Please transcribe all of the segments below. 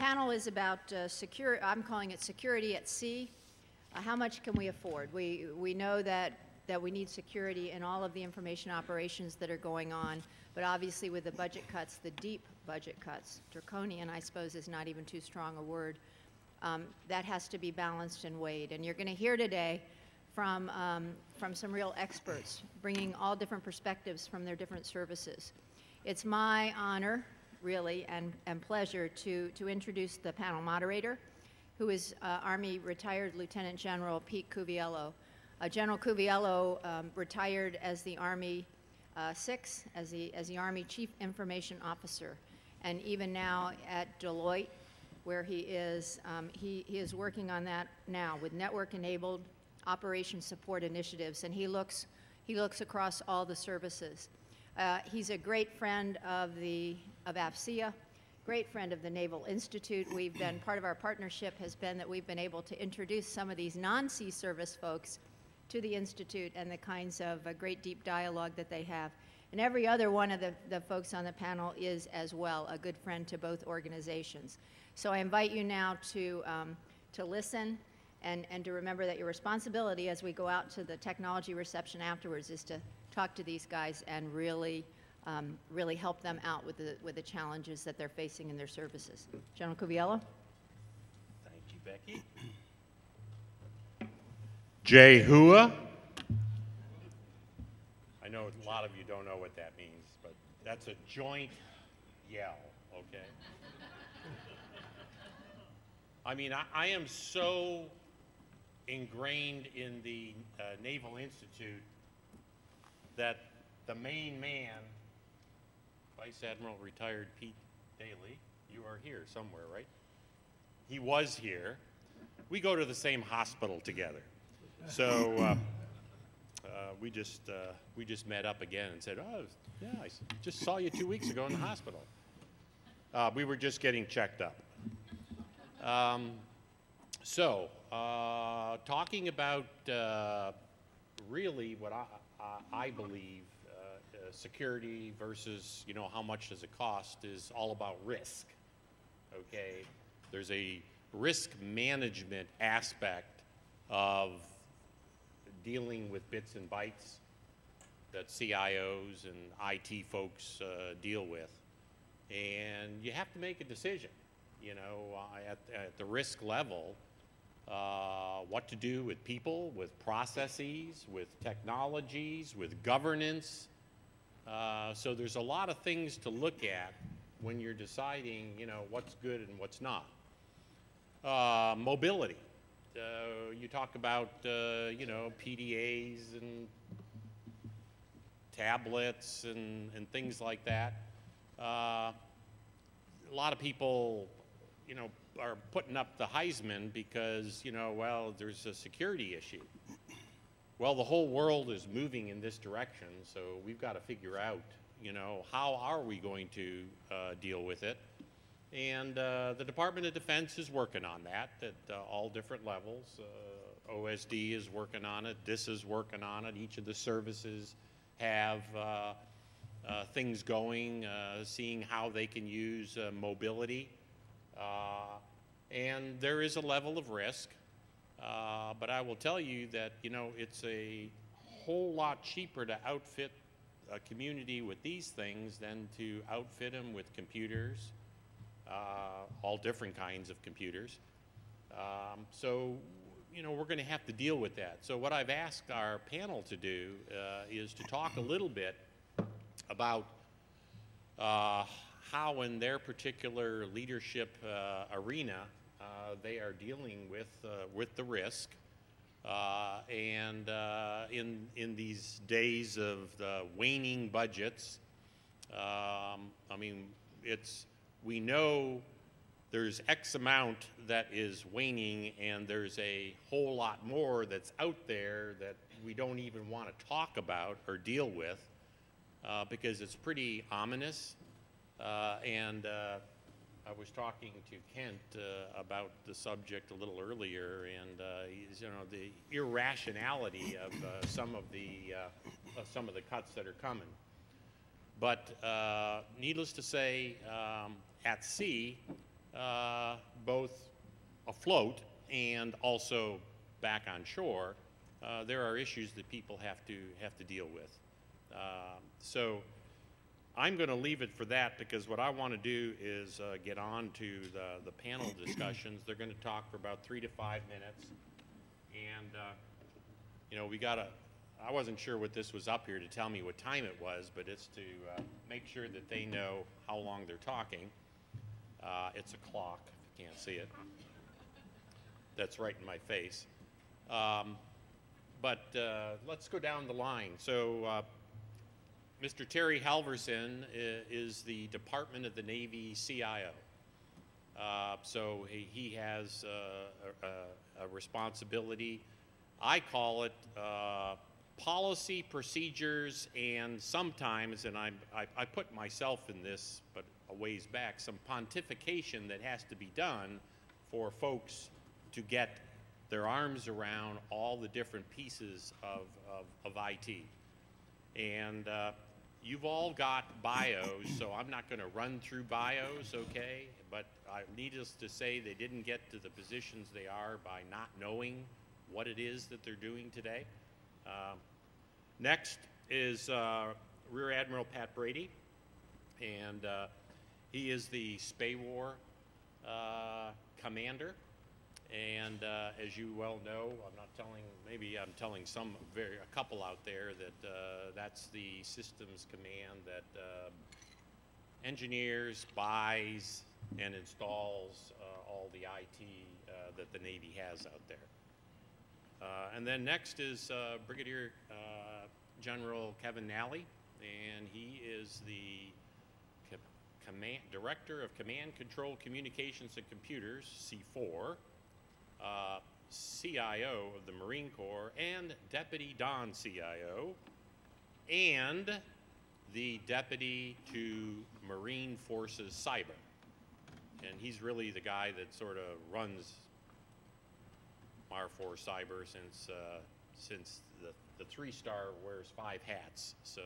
panel is about I'm calling it security at sea. How much can we afford? We know that we need security in all of the information operations that are going on, but obviously with the budget cuts, the deep budget cuts, draconian I suppose is not even too strong a word, that has to be balanced and weighed. And you're going to hear today from some real experts, bringing all different perspectives from their different services. It's my honor, really, and pleasure to introduce the panel moderator, who is Army retired Lieutenant General Pete Cuviello. General Cuviello retired as the Army 6, as the Army Chief Information Officer, and even now at Deloitte, where he is working on that now with network-enabled operation support initiatives, and he looks across all the services. He's a great friend of AFCEA, great friend of the Naval Institute. We've been, part of our partnership has been that we've been able to introduce some of these non-sea service folks to the Institute and the kinds of great deep dialogue that they have. And every other one of the folks on the panel is as well a good friend to both organizations. So I invite you now to listen and to remember that your responsibility as we go out to the technology reception afterwards is to talk to these guys and really help them out with the challenges that they're facing in their services. General Cuviello. Thank you, Becky. Jay Hua. I know a lot of you don't know what that means, but that's a joint yell, okay? I mean, I am so ingrained in the Naval Institute that the main man, Vice Admiral retired Pete Daly, you are here somewhere, right? He was here. We go to the same hospital together. So we just met up again and said, oh, yeah, I just saw you 2 weeks ago in the hospital. We were just getting checked up. Talking about really what I believe security versus, you know, how much does it cost is all about risk, okay? There's a risk management aspect of dealing with bits and bytes that CIOs and IT folks deal with. And you have to make a decision, you know, at the risk level, what to do with people, with processes, with technologies, with governance. So there's a lot of things to look at when you're deciding, you know, what's good and what's not. Mobility. You talk about, you know, PDAs and tablets and things like that. A lot of people, you know, are putting up the Heisman because, you know, well, there's a security issue. Well, the whole world is moving in this direction, so we've got to figure out, you know, how are we going to deal with it. And the Department of Defense is working on that at all different levels. OSD is working on it. DIS is working on it. Each of the services have things going, seeing how they can use mobility. And there is a level of risk. But I will tell you that, you know, it's a whole lot cheaper to outfit a community with these things than to outfit them with computers. All different kinds of computers. So, you know, we're going to have to deal with that. So what I've asked our panel to do is to talk a little bit about how in their particular leadership arena they are dealing with the risk. And in these days of waning budgets, I mean, we know there's X amount that is waning, and there's a whole lot more that's out there that we don't even want to talk about or deal with because it's pretty ominous. I was talking to Kent about the subject a little earlier, and you know, the irrationality of some of the cuts that are coming. But needless to say, at sea, both afloat and also back on shore, there are issues that people have to deal with. So I'm going to leave it for that, because what I want to do is get on to the panel discussions. They're going to talk for about 3 to 5 minutes, and you know, I wasn't sure what this was up here to tell me what time it was, but it's to make sure that they know how long they're talking. It's a clock, if you can't see it. That's right in my face. But let's go down the line. So Mr. Terry Halverson is the Department of the Navy CIO. So he has a responsibility. I call it policy, procedures, and sometimes, and I put myself in this, but a ways back, some pontification that has to be done for folks to get their arms around all the different pieces of IT. And you've all got bios, so I'm not going to run through bios, okay? But needless to say, they didn't get to the positions they are by not knowing what it is that they're doing today. Next is Rear Admiral Pat Brady, and he is the SPAWAR commander. And as you well know, I'm not telling, maybe I'm telling a couple out there that that's the systems command that engineers, buys, and installs all the IT that the Navy has out there. And then next is Brigadier General Kevin Nally, and he is the Director of Command, Control, Communications, and Computers, C4, CIO of the Marine Corps, and Deputy Don CIO, and the Deputy to Marine Forces Cyber. And he's really the guy that sort of runs MAR4 Cyber since the 3-star wears 5 hats. So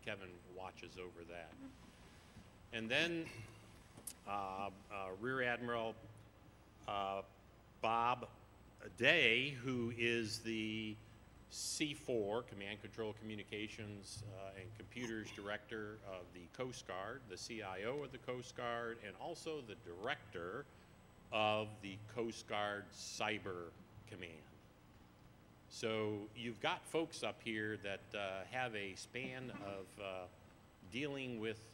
Kevin watches over that. And then Rear Admiral Bob Day, who is the C4, Command, Control, Communications, and Computers Director of the Coast Guard, the CIO of the Coast Guard, and also the Director of the Coast Guard Cyber Command. So you've got folks up here that have a span of dealing with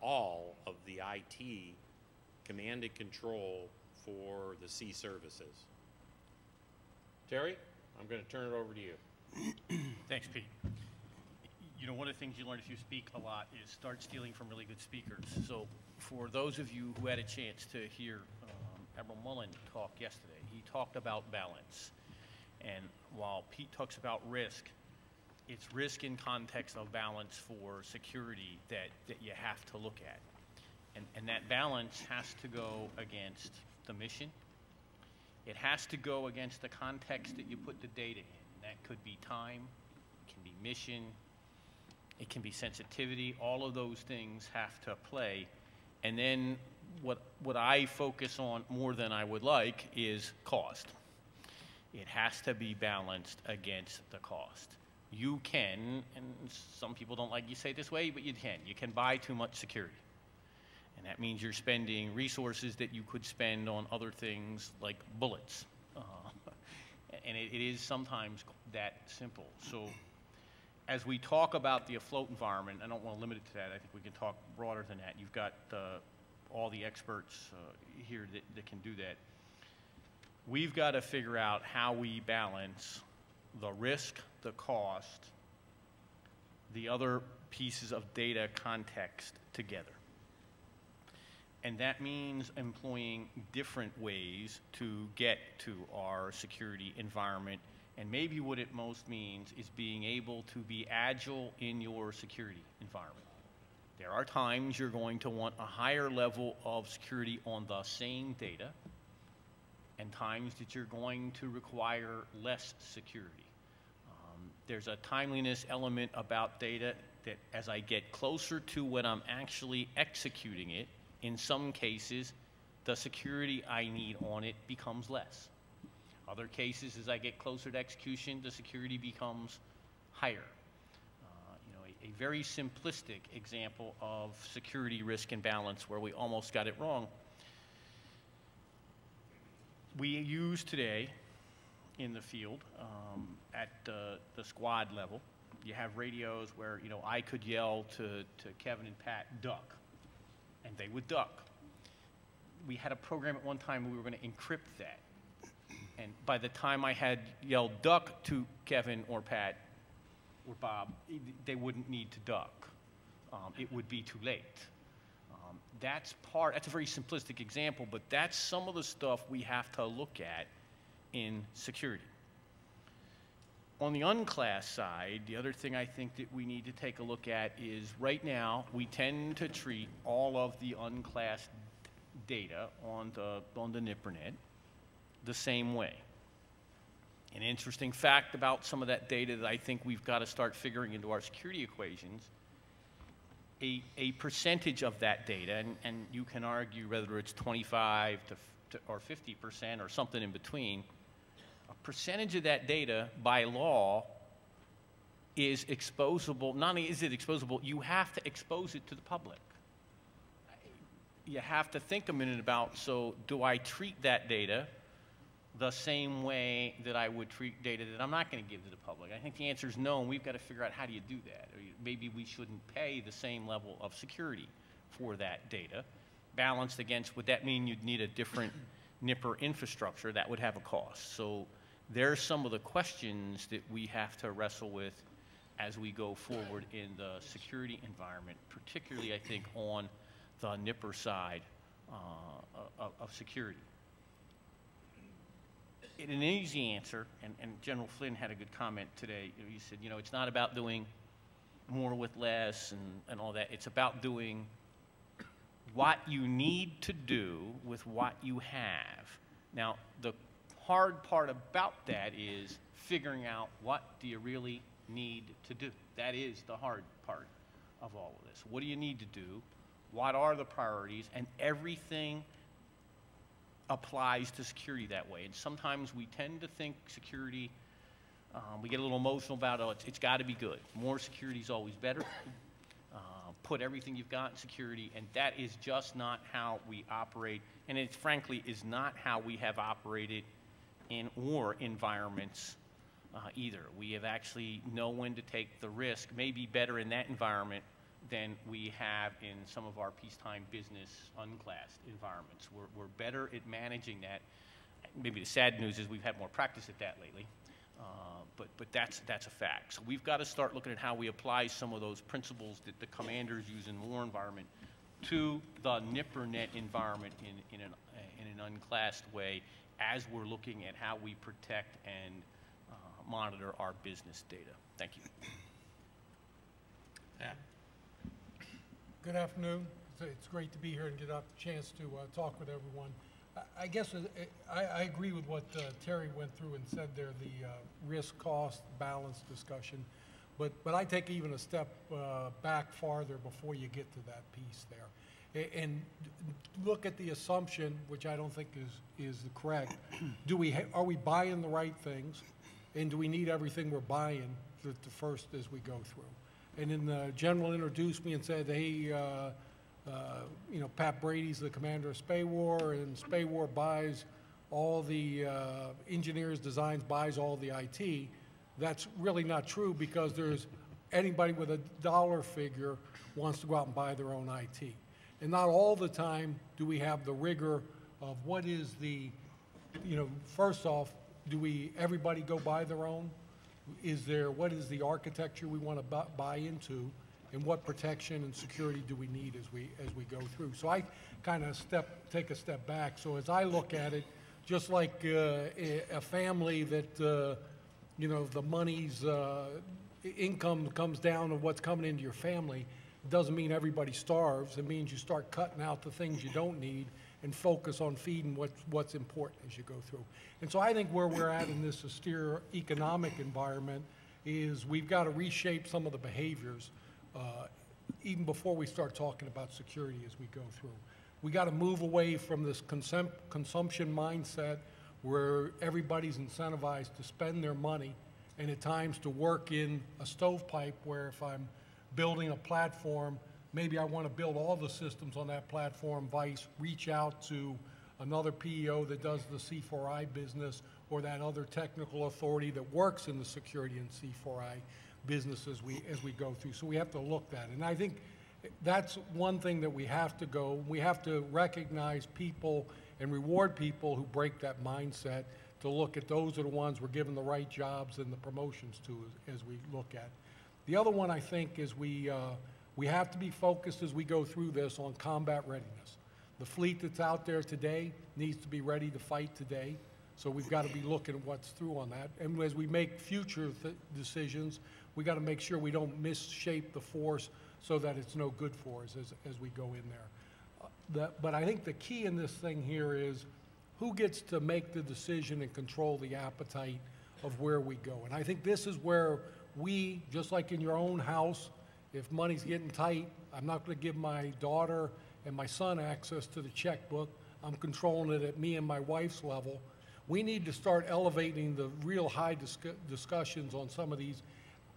all of the IT command and control for the sea services. Terry, I'm going to turn it over to you. Thanks, Pete. You know, one of the things you learn if you speak a lot is start stealing from really good speakers. So for those of you who had a chance to hear Admiral Mullen talk yesterday, he talked about balance. And while Pete talks about risk, it's risk in context of balance for security that you have to look at. And that balance has to go against the mission. It has to go against the context that you put the data in. That could be time, it can be mission, it can be sensitivity. All of those things have to play. And then what I focus on more than I would like is cost. It has to be balanced against the cost. You can, and some people don't like you say it this way, but you can buy too much security. And that means you're spending resources that you could spend on other things like bullets. And it is sometimes that simple. So as we talk about the afloat environment, I don't want to limit it to that. I think we can talk broader than that. You've got all the experts here that can do that. We've got to figure out how we balance the risk, the cost, the other pieces of data context together. And that means employing different ways to get to our security environment. And maybe what it most means is being able to be agile in your security environment. There are times you're going to want a higher level of security on the same data, and times that you're going to require less security. There's a timeliness element about data that as I get closer to when I'm actually executing it, In some cases, the security I need on it becomes less. Other cases, as I get closer to execution, the security becomes higher. A very simplistic example of security risk and balance where we almost got it wrong. We use today in the field at the squad level, you have radios where, I could yell to Kevin and Pat, duck, and they would duck. We had a program at one time where we were going to encrypt that. And by the time I had yelled duck to Kevin or Pat or Bob, they wouldn't need to duck. It would be too late. That's a very simplistic example, but that's some of the stuff we have to look at in security. On the unclassed side, the other thing I think that we need to take a look at is right now we tend to treat all of the unclassed data on the NIPRNet the same way. An interesting fact about some of that data that I think we've got to start figuring into our security equations, a percentage of that data, and you can argue whether it's 25 or 50% or something in between, a percentage of that data by law is exposable. Not only is it exposable, you have to expose it to the public. You have to think a minute about, so do I treat that data the same way that I would treat data that I'm not going to give to the public? I think the answer is no, and we've got to figure out how do you do that. Or maybe we shouldn't pay the same level of security for that data. Balanced against, would that mean you'd need a different NIPR infrastructure? That would have a cost. So there's some of the questions that we have to wrestle with as we go forward in the security environment, particularly, I think, on the NIPR side of security. In an easy answer, and General Flynn had a good comment today, he said, it's not about doing more with less and all that. It's about doing what you need to do with what you have. Now, the hard part about that is figuring out what do you really need to do. That is the hard part of all of this. What do you need to do? What are the priorities? And everything applies to security that way. And sometimes we tend to think security, we get a little emotional about, it's got to be good. More security is always better. Put everything you've got in security, and that is just not how we operate. And it frankly is not how we have operated in war environments either. We have actually know when to take the risk, maybe better in that environment than we have in some of our peacetime business unclassed environments. We're better at managing that. Maybe the sad news is we've had more practice at that lately, but that's a fact. So we've got to start looking at how we apply some of those principles that the commanders use in war environment to the NIPRNet environment in an unclassed way as we're looking at how we protect and monitor our business data. Thank you. Yeah. Good afternoon. It's great to be here and get a chance to talk with everyone. I guess I agree with what Terry went through and said there, the risk-cost balance discussion. But I take even a step back farther before you get to that piece there. And look at the assumption, which I don't think is correct. Are we buying the right things? And do we need everything we're buying the first as we go through? And then the general introduced me and said, hey, Pat Brady's the commander of SPAWAR, and SPAWAR buys all the engineers, designs, buys all the IT. That's really not true, because there's anybody with a dollar figure wants to go out and buy their own IT. And not all the time do we have the rigor of what is the, first off, everybody go buy their own? What is the architecture we want to buy into, and what protection and security do we need as we go through? So I kind of take a step back. So as I look at it, just like a family that the money's income comes down to what's coming into your family, it doesn't mean everybody starves. It means you start cutting out the things you don't need and focus on feeding what's important as you go through. And so I think where we're at in this austere economic environment is we've got to reshape some of the behaviors even before we start talking about security as we go through. We got to move away from this consumption mindset where everybody's incentivized to spend their money and at times to work in a stovepipe where if I'm building a platform, maybe I want to build all the systems on that platform, vice reach out to another PEO that does the C4I business or that other technical authority that works in the security and C4I business as we go through. So we have to look at it. And I think that's one thing that we have to recognize people and reward people who break that mindset, to look at those are the ones we're giving the right jobs and the promotions to as we look at. The other one I think is we have to be focused as we go through this on combat readiness. The fleet that's out there today needs to be ready to fight today. So we've got to be looking at what's through on that. And as we make future decisions, we got to make sure we don't misshape the force so that it's no good for us as we go in there. But I think the key in this thing here is who gets to make the decision and control the appetite of where we go. And I think this is where we, just like in your own house, if money's getting tight, I'm not going to give my daughter and my son access to the checkbook. I'm controlling it at me and my wife's level. We need to start elevating the real high discussions on some of these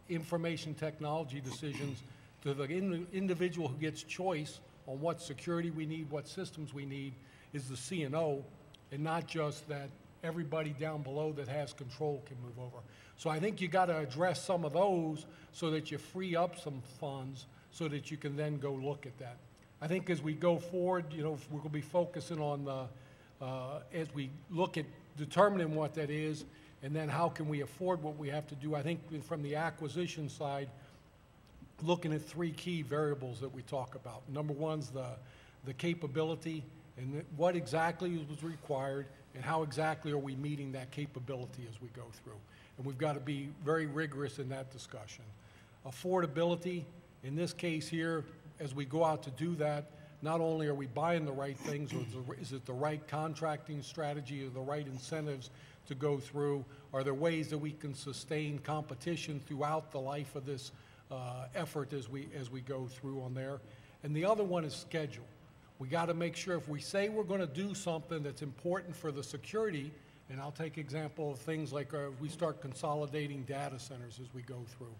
information technology decisions to the individual who gets choice on what security we need, what systems we need, is the CNO, and not just that everybody down below that has control can move over. So I think you got to address some of those so that you free up some funds so that you can then go look at that. I think as we go forward, you know, we're going to be focusing on the, as we look at determining what that is, and then how can we afford what we have to do. I think from the acquisition side, looking at three key variables that we talk about. Number one's the capability and what exactly was required and how exactly are we meeting that capability as we go through. And we've got to be very rigorous in that discussion. Affordability, in this case here, as we go out to do that, not only are we buying the right things, or is it the right contracting strategy or the right incentives to go through? Are there ways that we can sustain competition throughout the life of this effort as we go through on there? And the other one is schedule. We got to make sure if we say we're going to do something that's important for the security, and I'll take example of things like we start consolidating data centers as we go through.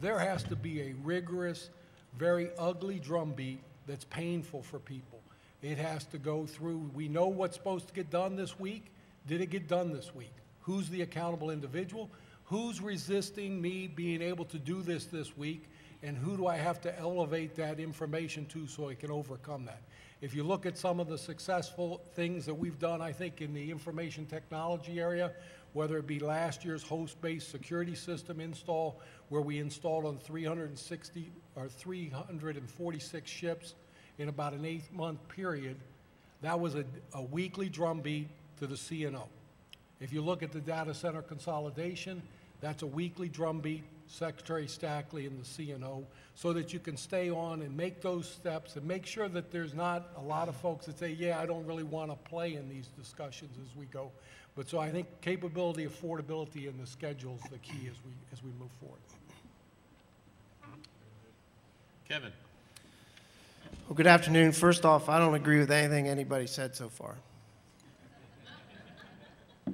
There has to be a rigorous, very ugly drumbeat that's painful for people. It has to go through, we know what's supposed to get done this week. Did it get done this week? Who's the accountable individual? Who's resisting me being able to do this week? And who do I have to elevate that information to so I can overcome that? If you look at some of the successful things that we've done, I think in the information technology area, whether it be last year's host-based security system install, where we installed on 360 or 346 ships in about an 8-month period, that was a weekly drumbeat to the CNO. If you look at the data center consolidation, that's a weekly drumbeat, Secretary Stackley and the CNO, so that you can stay on and make those steps and make sure that there's not a lot of folks that say, yeah, I don't really want to play in these discussions as we go. But so I think capability, affordability, and the schedule is the key as we move forward. Kevin. Well, good afternoon. First off, I don't agree with anything anybody said so far.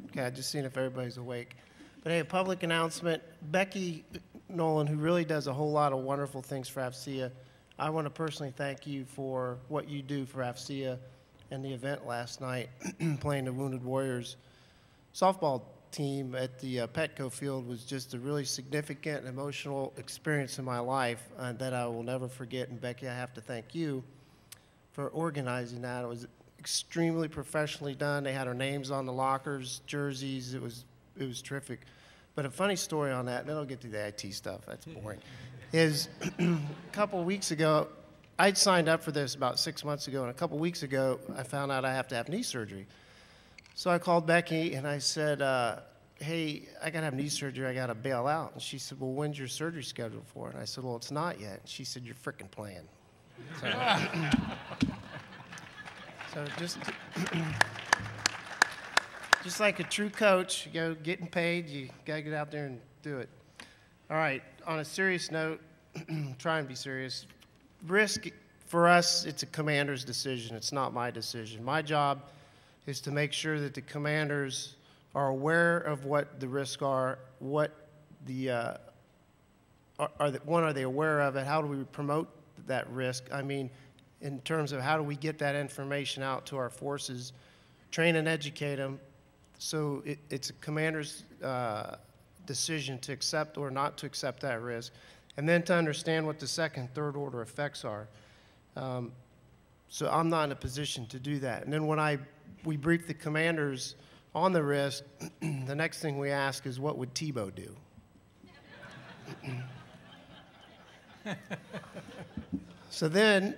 Okay, I just seen if everybody's awake. But hey, a public announcement. Becky Nolan, who really does a whole lot of wonderful things for AFCEA, I want to personally thank you for what you do for AFCEA and the event last night, playing the Wounded Warriors softball team at the Petco field was just a really significant emotional experience in my life that I will never forget. And Becky, I have to thank you for organizing that. It was extremely professionally done. They had our names on the lockers, jerseys. It was terrific. But a funny story on that, and then I'll get to the IT stuff. That's boring. Is a couple weeks ago, I'd signed up for this about 6 months ago, and a couple weeks ago, I found out I have to have knee surgery. So I called Becky and I said, hey, I got to have knee surgery. I got to bail out. And she said, well, when's your surgery scheduled for? And I said, well, it's not yet. And she said, you're frickin' playing. So just like a true coach, you go getting paid, you got to get out there and do it. All right, on a serious note, try and be serious. Risk for us, it's a commander's decision. It's not my decision. My job is to make sure that the commanders are aware of what the risks are, what the, are they aware of it? How do we promote that risk? I mean, in terms of how do we get that information out to our forces, train and educate them. So it's a commander's decision to accept or not to accept that risk, and then to understand what the second, third order effects are. So I'm not in a position to do that. And then when we brief the commanders on the risk, the next thing we ask is, what would Tebow do? So then,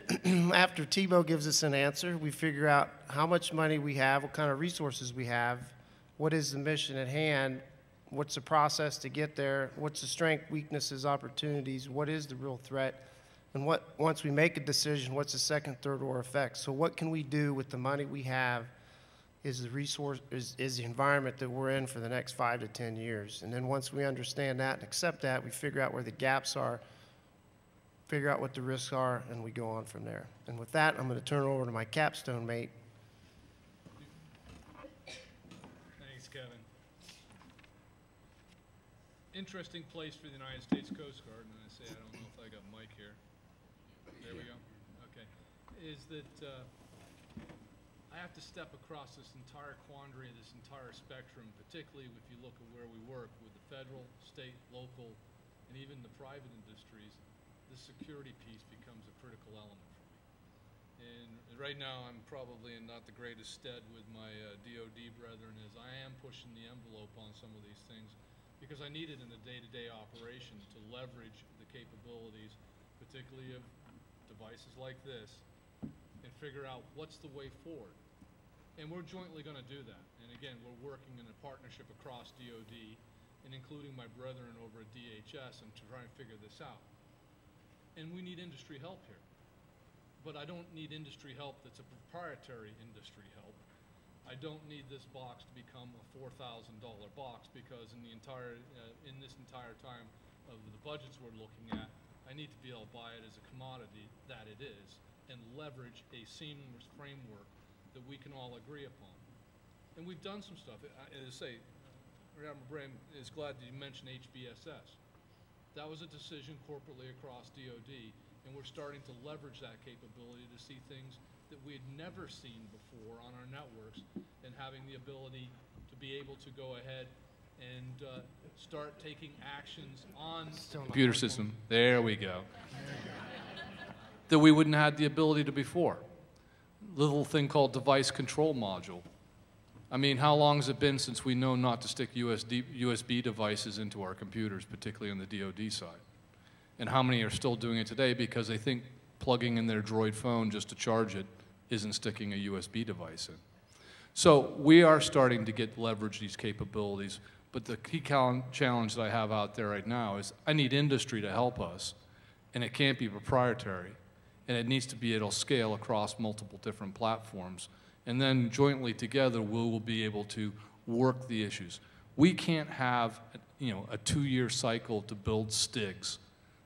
after Tebow gives us an answer, we figure out how much money we have, what kind of resources we have, what is the mission at hand, what's the process to get there, what's the strength, weaknesses, opportunities, what is the real threat, and once we make a decision, what's the second, third order effects. So what can we do with the money we have is the resource, is the environment that we're in for the next 5 to 10 years. And then once we understand that and accept that, we figure out where the gaps are, figure out what the risks are, and we go on from there. And with that, I'm going to turn it over to my capstone mate. Thanks, Kevin. Interesting place for the United States Coast Guard, and I say, I don't know if I got Mike here. There we go. Okay. Is that I have to step across this entire quandary, this entire spectrum, particularly if you look at where we work with the federal, state, local, and even the private industries. The security piece becomes a critical element for me. And right now, I'm probably in not the greatest stead with my DOD brethren, as I am pushing the envelope on some of these things, because I need it in a day-to-day operation to leverage the capabilities, particularly of devices like this, and figure out what's the way forward. And we're jointly going to do that. And again, we're working in a partnership across DOD, and including my brethren over at DHS, and to try and figure this out. And we need industry help here. But I don't need industry help that's a proprietary industry help. I don't need this box to become a $4,000 box, because in this entire time of the budgets we're looking at, I need to be able to buy it as a commodity that it is, and leverage a seamless framework that we can all agree upon. And we've done some stuff. As I say, Admiral Brand is glad that you mentioned HBSS. That was a decision corporately across DOD, and we're starting to leverage that capability to see things that we had never seen before on our networks, and having the ability to be able to go ahead and start taking actions on computer system. There we go. That we wouldn't have had the ability to before. Little thing called device control module. I mean, how long has it been since we know not to stick USB devices into our computers, particularly on the DoD side? And how many are still doing it today because they think plugging in their Droid phone just to charge it isn't sticking a USB device in? So we are starting to leverage these capabilities, but the key challenge that I have out there right now is I need industry to help us, and it can't be proprietary, and it needs to be able to scale across multiple different platforms. And then jointly together, we will be able to work the issues. We can't have, a 2-year cycle to build STIGs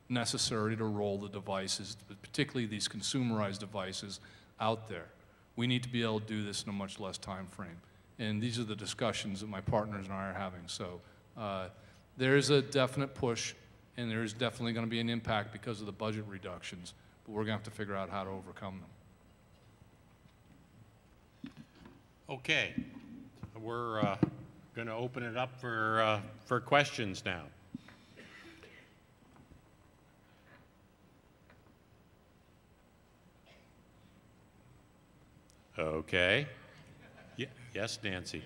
necessary to roll the devices, particularly these consumerized devices, out there. We need to be able to do this in a much less time frame. And these are the discussions that my partners and I are having. So there is a definite push, and there is definitely going to be an impact because of the budget reductions, but we're going to have to figure out how to overcome them. Okay, we're going to open it up for questions now. Okay. Yes, Nancy.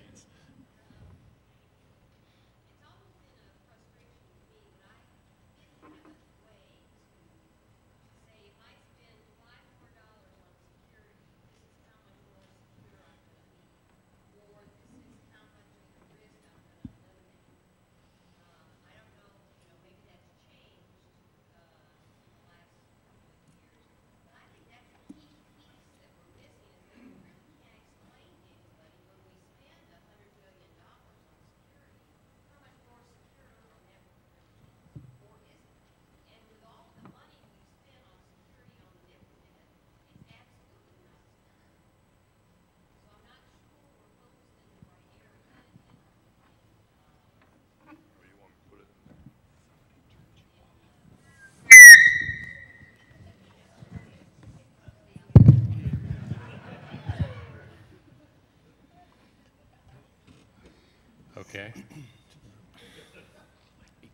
Okay?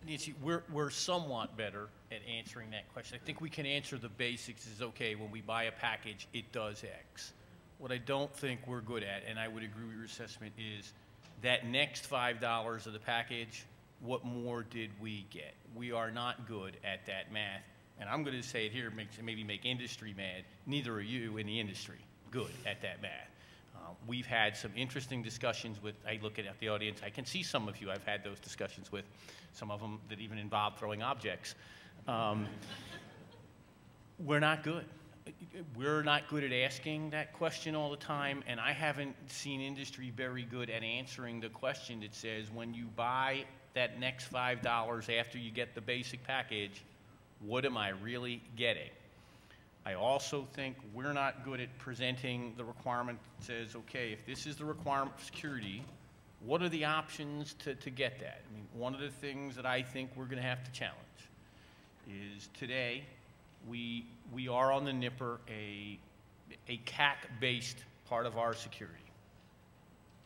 Nancy, we're somewhat better at answering that question. I think we can answer the basics is, okay, when we buy a package, it does X. What I don't think we're good at, and I would agree with your assessment, is that next $5 of the package, what more did we get? We are not good at that math. And I'm going to say it here, maybe make industry mad. Neither are you in the industry good at that math. We've had some interesting discussions with, I look at the audience, I can see some of you I've had those discussions with, some of them that even involve throwing objects. We're not good. We're not good at asking that question all the time, and I haven't seen industry very good at answering the question that says, when you buy that next $5 after you get the basic package, what am I really getting? I also think we're not good at presenting the requirement that says, okay, if this is the requirement for security, what are the options to get that? I mean, one of the things that I think we're going to have to challenge is today we are on the nipper a CAC-based part of our security.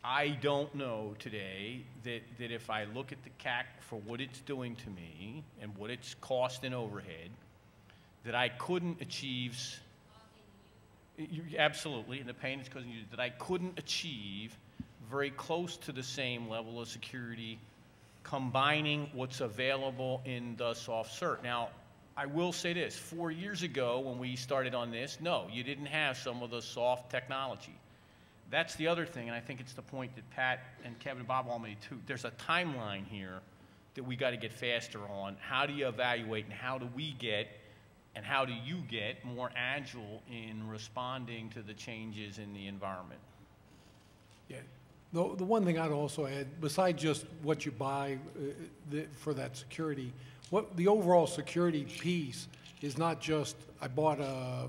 I don't know today that if I look at the CAC for what it's doing to me and what its cost and overhead, that I couldn't achieve, absolutely, and the pain is causing you, that I couldn't achieve very close to the same level of security combining what's available in the soft cert. Now, I will say this, 4 years ago when we started on this, no, you didn't have some of the soft technology. That's the other thing, and I think it's the point that Pat and Kevin and Bob all made too. There's a timeline here that we got to get faster on. How do you evaluate and how do we get and how do you get more agile in responding to the changes in the environment? Yeah. The one thing I'd also add, besides just what you buy for that security, what the overall security piece is not just I bought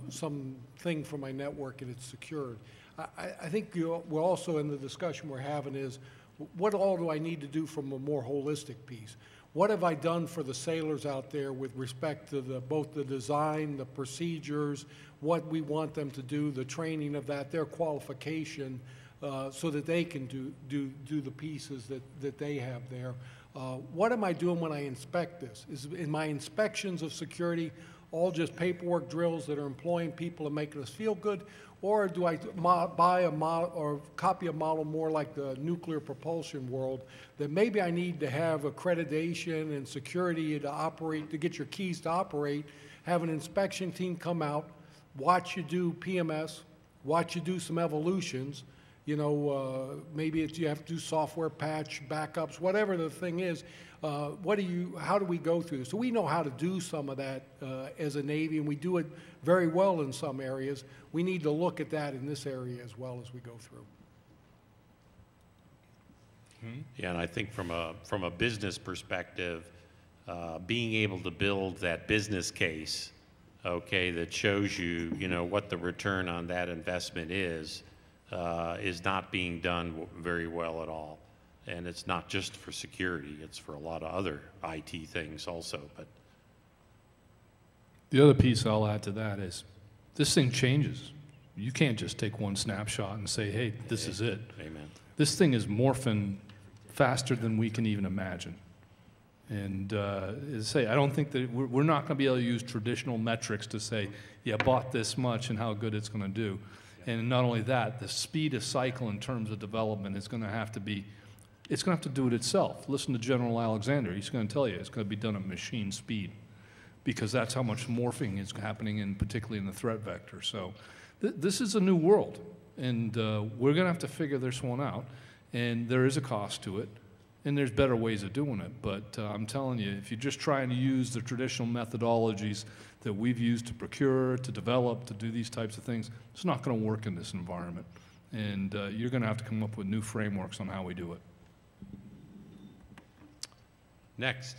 some thing for my network and it's secured. I think we're also in the discussion we're having is what all do I need to do from a more holistic piece? What have I done for the sailors out there with respect to both the design, the procedures, what we want them to do, the training of that, their qualification, so that they can do the pieces that they have there. What am I doing when I inspect this? Is in my inspections of security all just paperwork drills that are employing people and making us feel good? Or do I buy a model or copy a model more like the nuclear propulsion world that maybe I need to have accreditation and security to operate, to get your keys to operate, have an inspection team come out, watch you do PMS, watch you do some evolutions, you know, maybe you have to do software patch, backups, whatever the thing is. How do we go through this? So we know how to do some of that as a Navy, and we do it very well in some areas. We need to look at that in this area as well as we go through. Yeah, and I think from a business perspective, being able to build that business case, okay, that shows you, you know, what the return on that investment is not being done very well at all. And it's not just for security, it's for a lot of other IT things also. But the other piece I'll add to that is this thing changes. You can't just take one snapshot and say, hey, this is it. Amen. This thing is morphing faster than we can even imagine. And as I say, I don't think that we're not going to be able to use traditional metrics to say, yeah, bought this much and how good it's going to do. And not only that, the speed of cycle in terms of development is going to have to be, it's going to have to do it itself. Listen to General Alexander. He's going to tell you it's going to be done at machine speed because that's how much morphing is happening, particularly in the threat vector. So this is a new world, and we're going to have to figure this one out. And there is a cost to it, and there's better ways of doing it. But I'm telling you, if you're just trying to use the traditional methodologies that we've used to procure, to develop, to do these types of things, it's not going to work in this environment. And you're going to have to come up with new frameworks on how we do it. Next.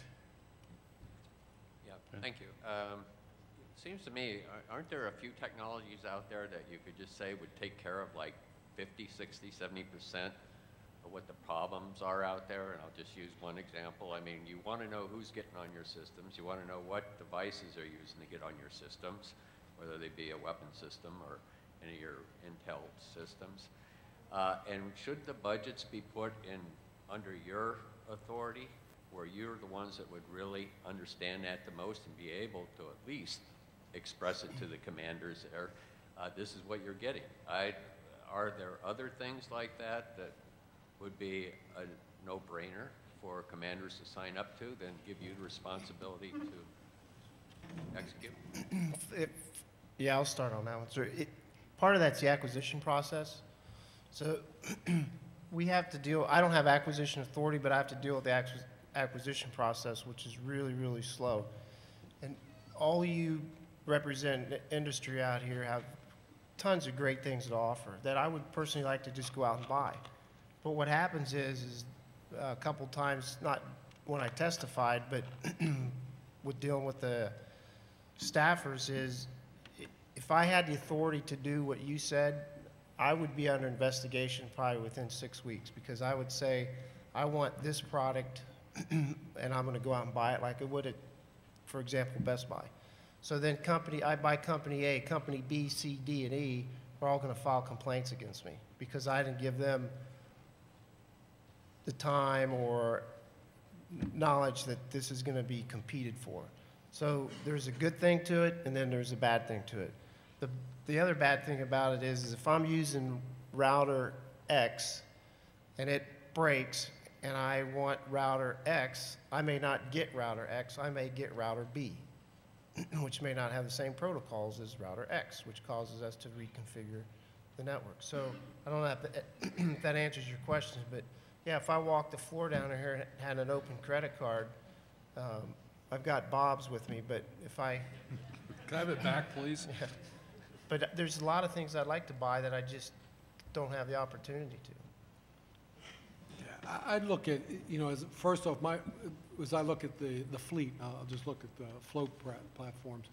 Yeah, thank you. It seems to me, aren't there a few technologies out there that you could just say would take care of like 50, 60, 70% of what the problems are out there? And I'll just use one example. I mean, you want to know who's getting on your systems. You want to know what devices are using to get on your systems, whether they be a weapon system or any of your intel systems. And should the budgets be put in under your authority, where you're the ones that would really understand that the most and be able to at least express it to the commanders there, this is what you're getting. Are there other things like that that would be a no-brainer for commanders to sign up to, then give you the responsibility to execute? Yeah, I'll start on that one, sir. Part of that's the acquisition process. So we have to deal, I don't have acquisition authority, but I have to deal with the acquisition process, which is really, really slow. And all you represent industry out here have tons of great things to offer that I would personally like to just go out and buy. But what happens is a couple times, not when I testified, but with dealing with the staffers, is if I had the authority to do what you said, I would be under investigation probably within 6 weeks, because I would say, I want this product and I'm going to go out and buy it like I would at, for example, Best Buy. So then I buy company A, company B, C, D, and E are all going to file complaints against me because I didn't give them the time or knowledge that this is going to be competed for. So there's a good thing to it, and then there's a bad thing to it. The other bad thing about it is if I'm using router X and it breaks and I want router X, I may not get router X, I may get router B, which may not have the same protocols as router X, which causes us to reconfigure the network. So I don't know if that answers your questions, but yeah, if I walked the floor down here and had an open credit card, I've got Bob's with me, but if I... Can I have it back, please? Yeah. But there's a lot of things I'd like to buy that I just don't have the opportunity to. Yeah, I'd look at, you know, first off, as I look at the fleet, I'll just look at the float platforms.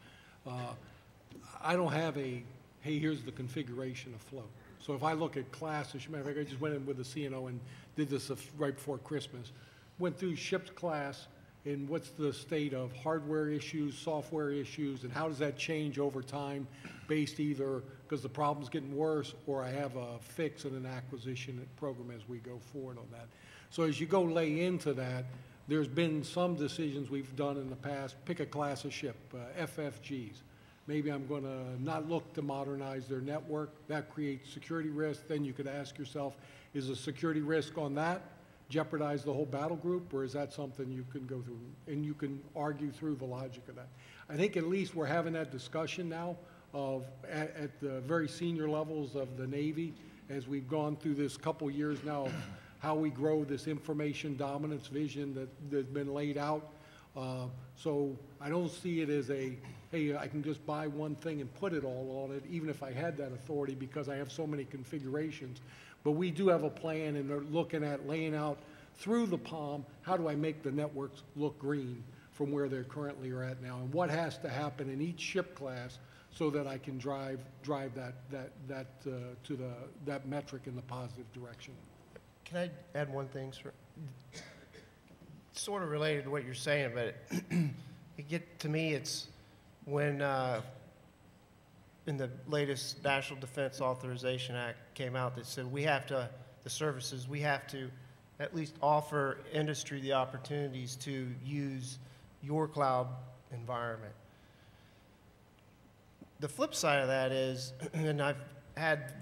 I don't have hey, here's the configuration of float. So if I look at classes, matter of fact, I just went in with the CNO and did this right before Christmas. Went through ship's class and what's the state of hardware issues, software issues, and how does that change over time based either because the problem's getting worse or I have a fix and an acquisition program as we go forward on that. So as you go lay into that, there's been some decisions we've done in the past. Pick a class of ship, FFGs. Maybe I'm going to not look to modernize their network. That creates security risk. Then you could ask yourself, is a security risk on that jeopardize the whole battle group, or is that something you can go through and you can argue through the logic of that? I think at least we're having that discussion now at the very senior levels of the Navy as we've gone through this couple years now of how we grow this information dominance vision that's been laid out. So I don't see it as hey, I can just buy one thing and put it all on it, even if I had that authority, because I have so many configurations. But we do have a plan, and they're looking at laying out through the POM, how do I make the networks look green from where they currently are at now, and what has to happen in each ship class so that I can drive that metric in the positive direction. Can I add one thing, sir? Sort of related to what you're saying, but to me, it's when in the latest National Defense Authorization Act came out that said we have to at least offer industry the opportunities to use your cloud environment. The flip side of that is, and I've had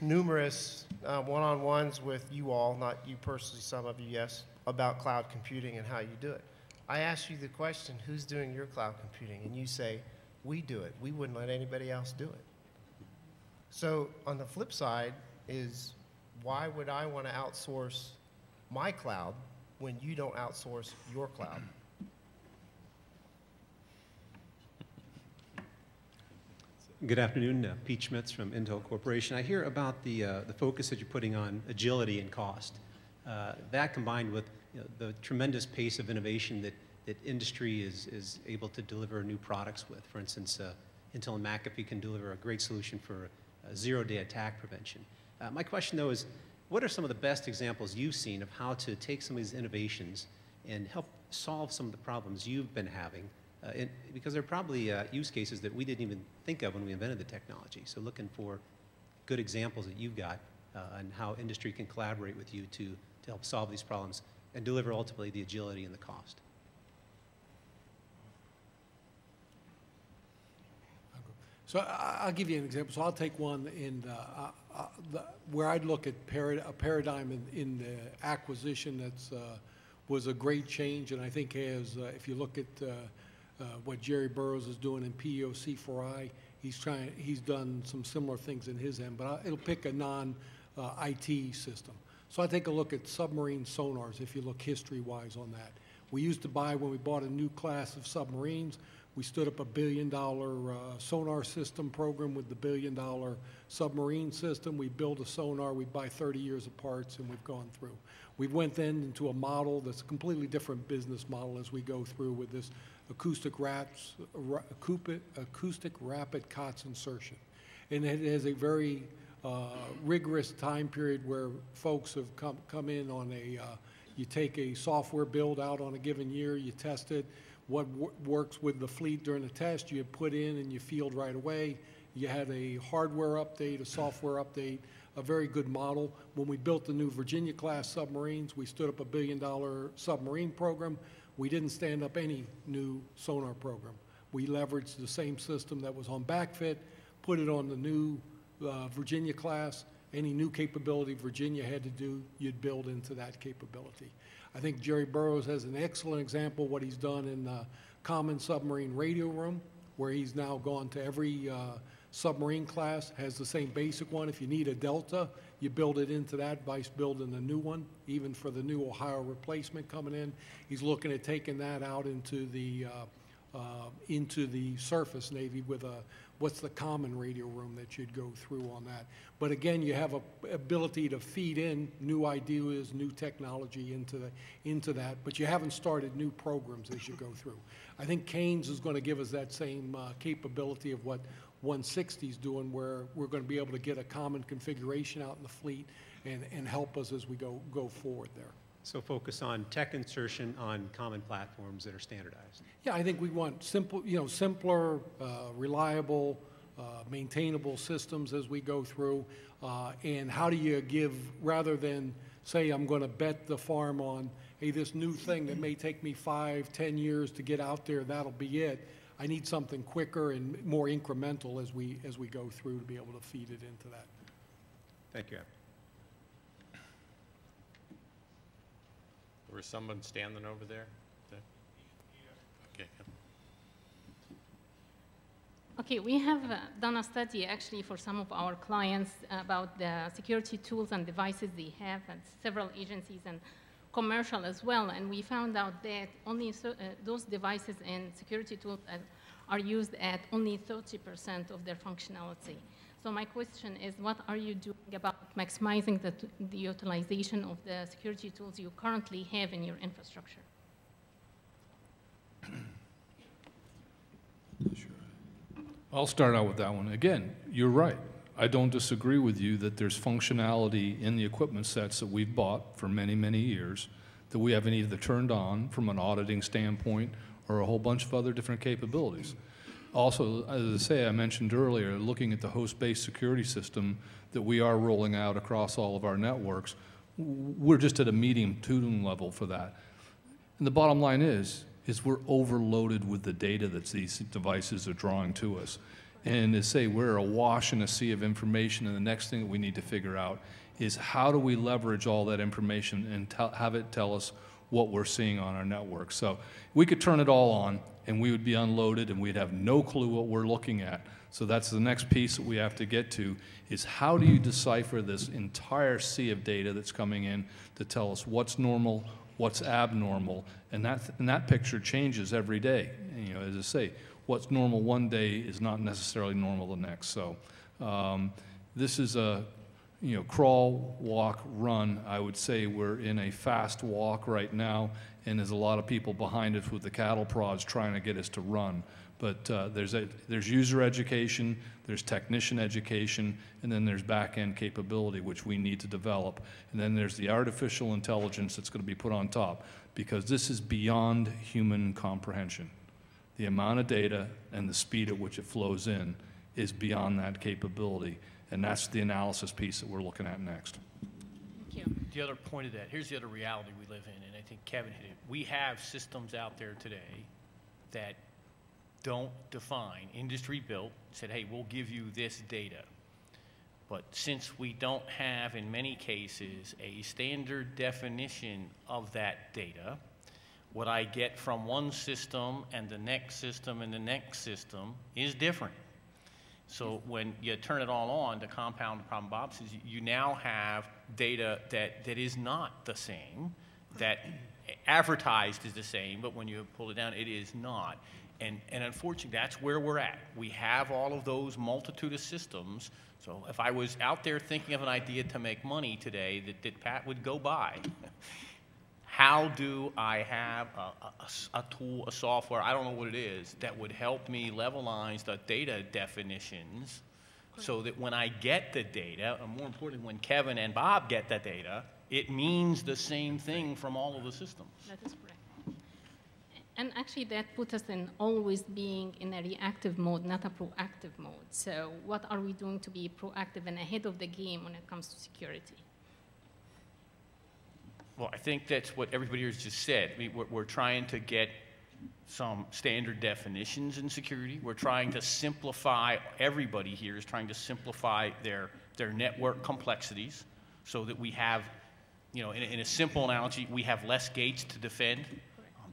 numerous one-on-ones with you all, not you personally, some of you, yes, about cloud computing and how you do it. I ask you the question, who's doing your cloud computing? And you say, we do it. We wouldn't let anybody else do it. So on the flip side is, why would I want to outsource my cloud when you don't outsource your cloud? Good afternoon, Pete Schmitz from Intel Corporation. I hear about the focus that you're putting on agility and cost. That combined with the tremendous pace of innovation that industry is able to deliver new products with. For instance, Intel and McAfee can deliver a great solution for zero-day attack prevention. My question, though, is what are some of the best examples you've seen of how to take some of these innovations and help solve some of the problems you've been having? Because there are probably use cases that we didn't even think of when we invented the technology. So looking for good examples that you've got and how industry can collaborate with you to help solve these problems and deliver ultimately the agility and the cost. So I'll give you an example. So I'll take one in where I'd look at a paradigm in the acquisition that's was a great change, and I think has, if you look at what Jerry Burroughs is doing in PEOC4I, he's done some similar things in his end, but it'll pick a non-IT system. So I take a look at submarine sonars, if you look history-wise on that. We used to buy, when we bought a new class of submarines, we stood up a $1 billion sonar system program with the $1 billion submarine system. We build a sonar, we buy 30 years of parts, and we've gone through. We went then into a model that's a completely different business model as we go through with this acoustic rapid COTS insertion. And it has a very rigorous time period where folks have come in on you take a software build out on a given year, you test it, what works with the fleet during the test, you put in and you field right away. You had a hardware update, a software update, a very good model. When we built the new Virginia-class submarines, we stood up a $1 billion submarine program. We didn't stand up any new sonar program. We leveraged the same system that was on backfit, put it on the new Virginia-class. Any new capability Virginia had to do, you'd build into that capability. I think Jerry Burroughs has an excellent example of what he's done in the common submarine radio room, where he's now gone to every submarine class, has the same basic one. If you need a Delta, you build it into that, vice building a new one, even for the new Ohio replacement coming in. He's looking at taking that out into the surface Navy with what's the common radio room that you'd go through on that. But again, you have a ability to feed in new ideas, new technology into that, but you haven't started new programs as you go through. I think Canes is going to give us that same capability of what 160 is doing, where we're going to be able to get a common configuration out in the fleet and help us as we go forward there. So focus on tech insertion on common platforms that are standardized. Yeah, I think we want simple, simpler, reliable, maintainable systems as we go through. And how do you give, rather than say I'm going to bet the farm on, hey, this new thing that may take me 5, 10 years to get out there, that'll be it. I need something quicker and more incremental as we go through to be able to feed it into that. Thank you. There was someone standing over there? Okay. Okay, we have done a study actually for some of our clients about the security tools and devices they have at several agencies and commercial as well, and we found out that only those devices and security tools are used at only 30% of their functionality. So my question is, what are you doing about maximizing the utilization of the security tools you currently have in your infrastructure? I'll start out with that one. Again, you're right. I don't disagree with you that there's functionality in the equipment sets that we've bought for many, many years that we haven't either turned on from an auditing standpoint or a whole bunch of other different capabilities. Also, as I say, I mentioned earlier, looking at the host-based security system that we are rolling out across all of our networks, we're just at a medium tuning level for that. And the bottom line is we're overloaded with the data that these devices are drawing to us. And to say we're awash in a sea of information, and the next thing that we need to figure out is how do we leverage all that information and have it tell us what we're seeing on our network. So we could turn it all on, and we would be unloaded, and we'd have no clue what we're looking at. So that's the next piece that we have to get to, is how do you decipher this entire sea of data that's coming in to tell us what's normal, what's abnormal, and that picture changes every day. And, you know, as I say, what's normal one day is not necessarily normal the next. So this is a, you know, crawl, walk, run. I would say we're in a fast walk right now, and there's a lot of people behind us with the cattle prods trying to get us to run. But there's user education, there's technician education, and then there's back-end capability, which we need to develop. And then there's the artificial intelligence that's going to be put on top, because this is beyond human comprehension. The amount of data and the speed at which it flows in is beyond that capability. And that's the analysis piece that we're looking at next. Thank you. The other point of that, here's the other reality we live in, and I think Kevin hit it. We have systems out there today that don't define, industry built, said, hey, we'll give you this data. But since we don't have, in many cases, a standard definition of that data, what I get from one system and the next system and the next system is different. So when you turn it all on to compound the problem Bob says, you now have data that is not the same, that advertised is the same, but when you pull it down, it is not. And unfortunately, that's where we're at. We have all of those multitude of systems. So if I was out there thinking of an idea to make money today that Pat would go buy, how do I have a tool, a software, I don't know what it is, that would help me levelize the data definitions so that when I get the data, and more importantly, when Kevin and Bob get the data, it means the same thing from all of the systems. That is correct. And actually, that puts us in always being in a reactive mode, not a proactive mode. So what are we doing to be proactive and ahead of the game when it comes to security? Well, I think that's what everybody here has just said. I mean, we're trying to get some standard definitions in security. We're trying to simplify, everybody here is trying to simplify their network complexities so that we have, you know, in a simple analogy, we have less gates to defend.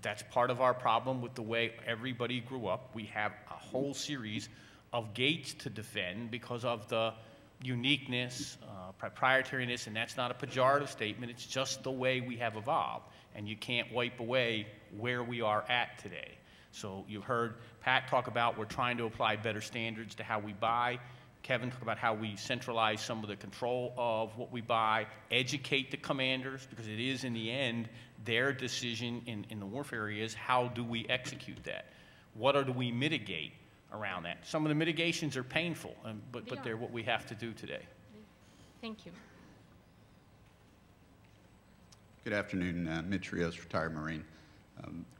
That's part of our problem with the way everybody grew up. We have a whole series of gates to defend because of the uniqueness, proprietariness, and that's not a pejorative statement. It's just the way we have evolved, and you can't wipe away where we are at today. So you heard Pat talk about we're trying to apply better standards to how we buy. Kevin talked about how we centralize some of the control of what we buy, educate the commanders, because it is, in the end, their decision in the warfare area is how do we execute that? What do we mitigate around that? Some of the mitigations are painful, but they're what we have to do today. Thank you. Good afternoon, Mitch Rios, retired Marine.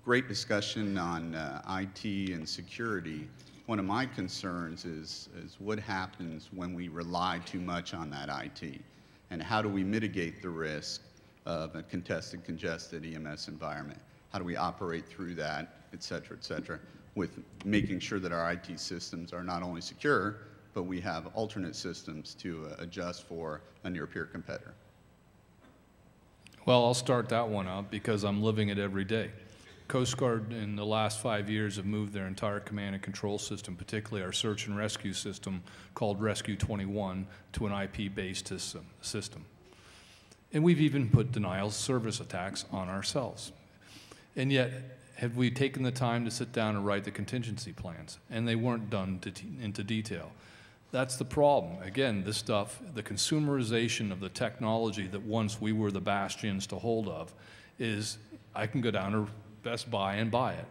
Great discussion on IT and security. One of my concerns is what happens when we rely too much on that IT, and how do we mitigate the risk of a contested, congested EMS environment? How do we operate through that, et cetera, with making sure that our IT systems are not only secure, but we have alternate systems to adjust for a near-peer competitor? Well, I'll start that one out because I'm living it every day. Coast Guard in the last 5 years have moved their entire command and control system, particularly our search and rescue system called Rescue 21, to an IP-based system. And we've even put denial of service attacks on ourselves. And yet, have we taken the time to sit down and write the contingency plans? And they weren't done into detail. That's the problem. Again, this stuff, the consumerization of the technology that once we were the bastions to hold of, is I can go down to Best Buy and buy it.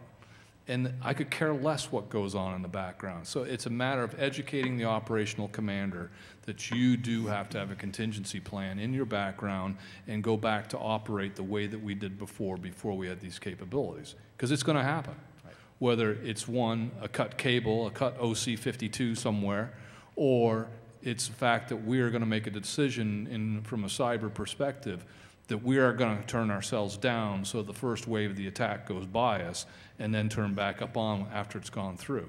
And I could care less what goes on in the background. So it's a matter of educating the operational commander that you do have to have a contingency plan in your background and go back to operate the way that we did before we had these capabilities. Because it's going to happen. Right. Whether it's a cut cable, a cut OC52 somewhere, or it's the fact that we are going to make a decision from a cyber perspective that we are going to turn ourselves down so the first wave of the attack goes by us and then turn back up on after it's gone through.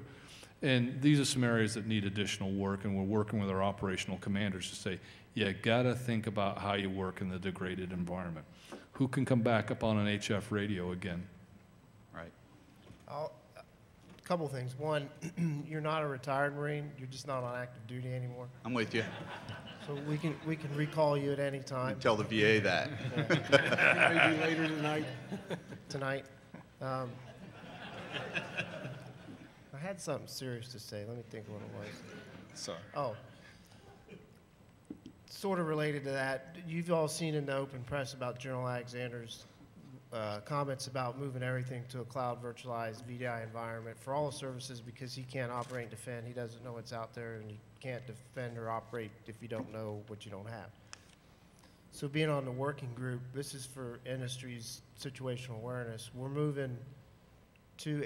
And these are some areas that need additional work, and we're working with our operational commanders to say, you got to think about how you work in the degraded environment. Who can come back up on an HF radio again? Right. A couple things. One, you're not a retired Marine. You're just not on active duty anymore. I'm with you. So we can recall you at any time. Tell the VA that. Yeah. Maybe later tonight. Tonight. I had something serious to say. Let me think what it was. Sorry. Oh. Sort of related to that, you've all seen in the open press about General Alexander's comments about moving everything to a cloud virtualized VDI environment for all the services because he can't operate and defend. He doesn't know what's out there, and you can't defend or operate if you don't know what you don't have. So being on the working group, this is for industry's situational awareness. We're moving to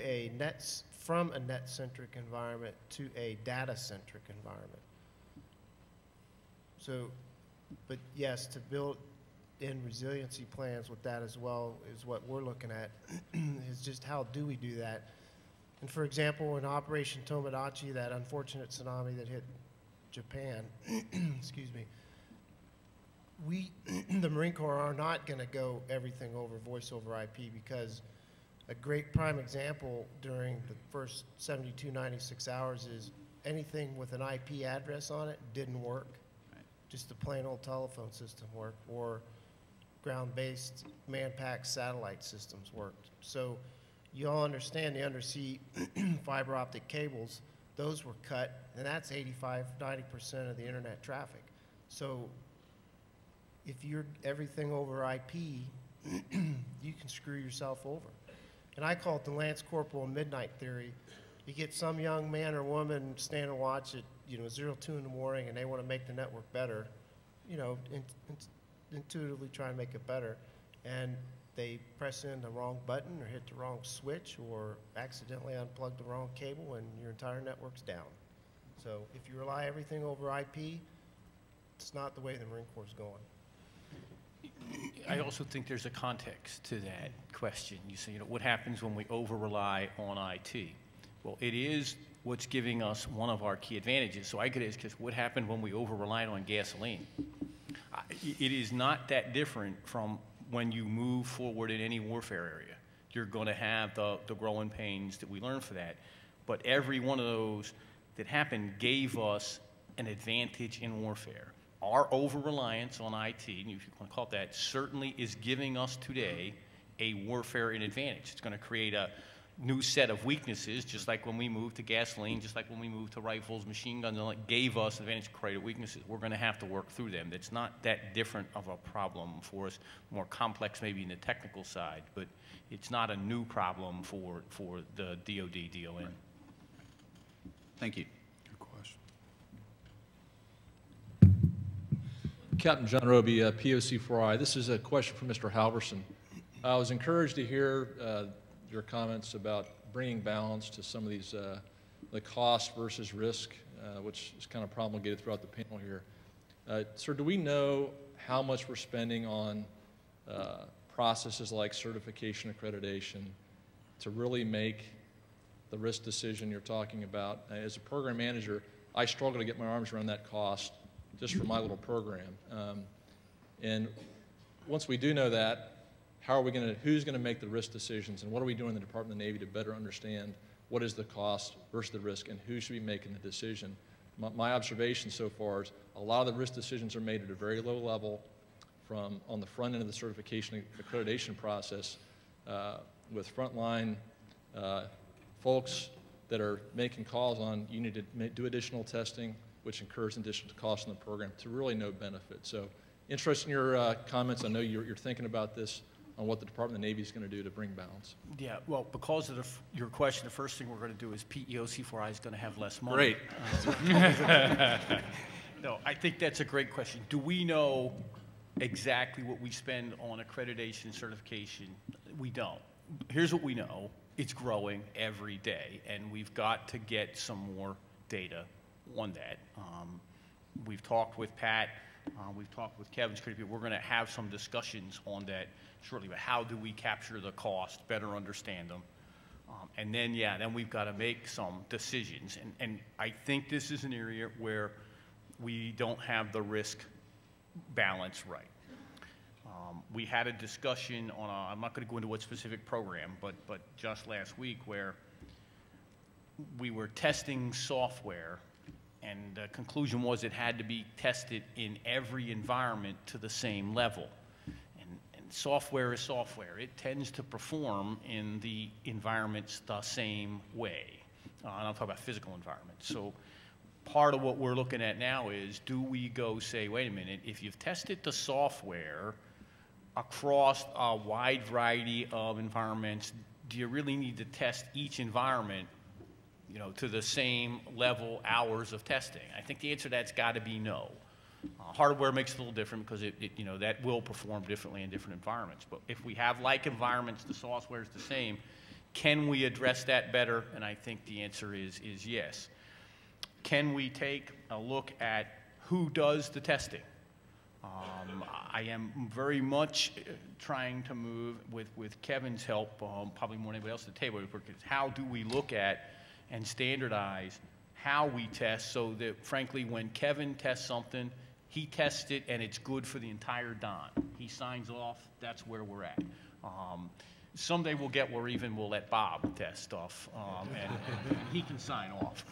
from a net-centric environment to a data-centric environment. So, but yes, to build in resiliency plans with that as well is what we're looking at, is just how do we do that? And for example, in Operation Tomodachi, that unfortunate tsunami that hit Japan, excuse me, we, the Marine Corps, are not going to go everything over voice over IP, because a great prime example during the first 72, 96 hours is anything with an IP address on it didn't work. Right. Just the plain old telephone system worked, or ground-based man-packed satellite systems worked. So you all understand the undersea fiber optic cables, those were cut, and that's 85, 90% of the internet traffic. So if you're everything over IP, you can screw yourself over. And I call it the Lance Corporal midnight theory. You get some young man or woman stand and watch at 02 in the morning, and they want to make the network better, intuitively try and make it better, and they press in the wrong button or hit the wrong switch or accidentally unplug the wrong cable, and your entire network's down. So if you rely everything over IP, it's not the way the Marine Corps is going. I also think there's a context to that question. You say, what happens when we over-rely on IT? Well, it is what's giving us one of our key advantages. So I could ask, what happened when we over-relied on gasoline? It is not that different from when you move forward in any warfare area. You're going to have the growing pains that we learn for that. But every one of those that happened gave us an advantage in warfare. Our over-reliance on IT, if you want to call it that, certainly is giving us today a warfare advantage. It's going to create a new set of weaknesses, just like when we moved to gasoline, just like when we moved to rifles, machine guns, and it gave us advantage, created weaknesses. We're going to have to work through them. It's not that different of a problem for us, more complex maybe in the technical side, but it's not a new problem for the DoD, DON. Right. Thank you. Captain John Roby, POC4I. This is a question for Mr. Halverson. I was encouraged to hear your comments about bringing balance to some of these, the cost versus risk, which is kind of promulgated throughout the panel here. Sir, do we know how much we're spending on processes like certification accreditation to really make the risk decision you're talking about? As a program manager, I struggle to get my arms around that cost just for my little program. And once we do know that, how are we going to, who's going to make the risk decisions, and what are we doing in the Department of the Navy to better understand what is the cost versus the risk, and who should be making the decision? My observation so far is a lot of the risk decisions are made at a very low level from on the front end of the certification accreditation process with frontline folks that are making calls on, you need to do additional testing, which incurs additional costs in the program to really no benefit. So interested in your comments. I know you're thinking about this on what the Department of the Navy is going to do to bring balance. Yeah, well, because of your question, the first thing we're going to do is PEOC4I is going to have less money. Great. No, I think that's a great question. Do we know exactly what we spend on accreditation certification? We don't. Here's what we know. It's growing every day, and we've got to get some more data on that. We've talked with Pat, we've talked with Kevin. We're going to have some discussions on that shortly, but how do we capture the cost, better understand them? And then, yeah, then we've got to make some decisions. And I think this is an area where we don't have the risk balance right. We had a discussion on I'm not going to go into what specific program, but just last week where we were testing software, and the conclusion was it had to be tested in every environment to the same level. And software is software. It tends to perform in the environments the same way. And I'll talk about physical environments. So part of what we're looking at now is, do we go say, wait a minute, if you've tested the software across a wide variety of environments, do you really need to test each environment, to the same level hours of testing? I think the answer to that's got to be no. Hardware makes it a little different because that will perform differently in different environments. But if we have like environments, the software is the same. Can we address that better? And I think the answer is yes. Can we take a look at who does the testing? I am very much trying to move with Kevin's help, probably more than anybody else at the table, because how do we look at and standardize how we test so that, frankly, when Kevin tests something, he tests it and it's good for the entire Don. He signs off, that's where we're at. Someday we'll get where even we'll let Bob test stuff, and he can sign off.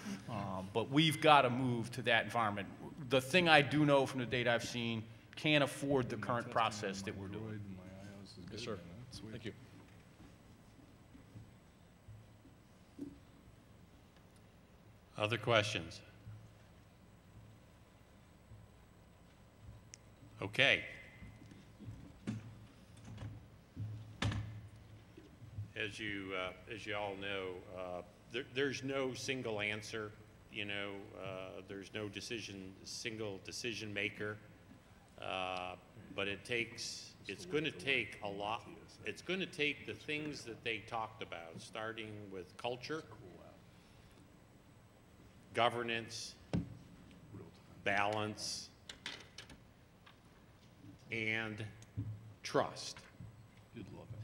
But we've got to move to that environment. The thing I do know from the data I've seen, can't afford the current process that we're doing. Yes, sir. Thank you. Other questions? Okay. As you all know, there's no single answer. You know, there's no single decision maker. But it's going to take a lot. It's going to take the things that they talked about, starting with culture, governance, balance, and trust.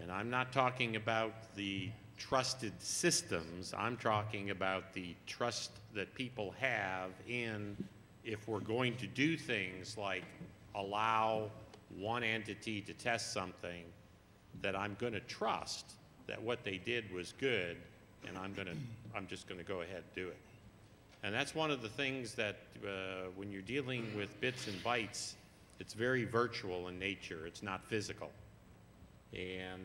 And I'm not talking about the trusted systems. I'm talking about the trust that people have in, if we're going to do things like allow one entity to test something, that I'm going to trust that what they did was good, and I'm just going to go ahead and do it. And that's one of the things that when you're dealing with bits and bytes, it's very virtual in nature. It's not physical. And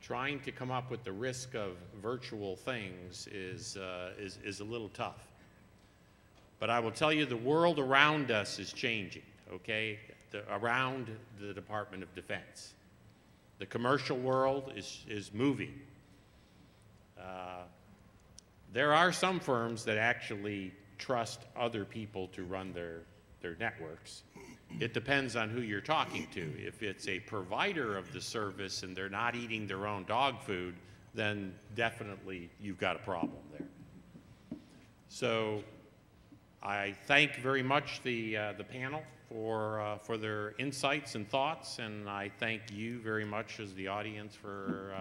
trying to come up with the risk of virtual things is a little tough. But I will tell you, the world around us is changing, okay? Around the Department of Defense. The commercial world is moving. There are some firms that actually trust other people to run their networks. It depends on who you're talking to. If it's a provider of the service and they're not eating their own dog food, then definitely you've got a problem there. So I thank very much the panel for their insights and thoughts, and I thank you very much as the audience for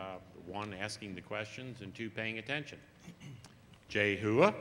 one, asking the questions, and two, paying attention. Jay Hua.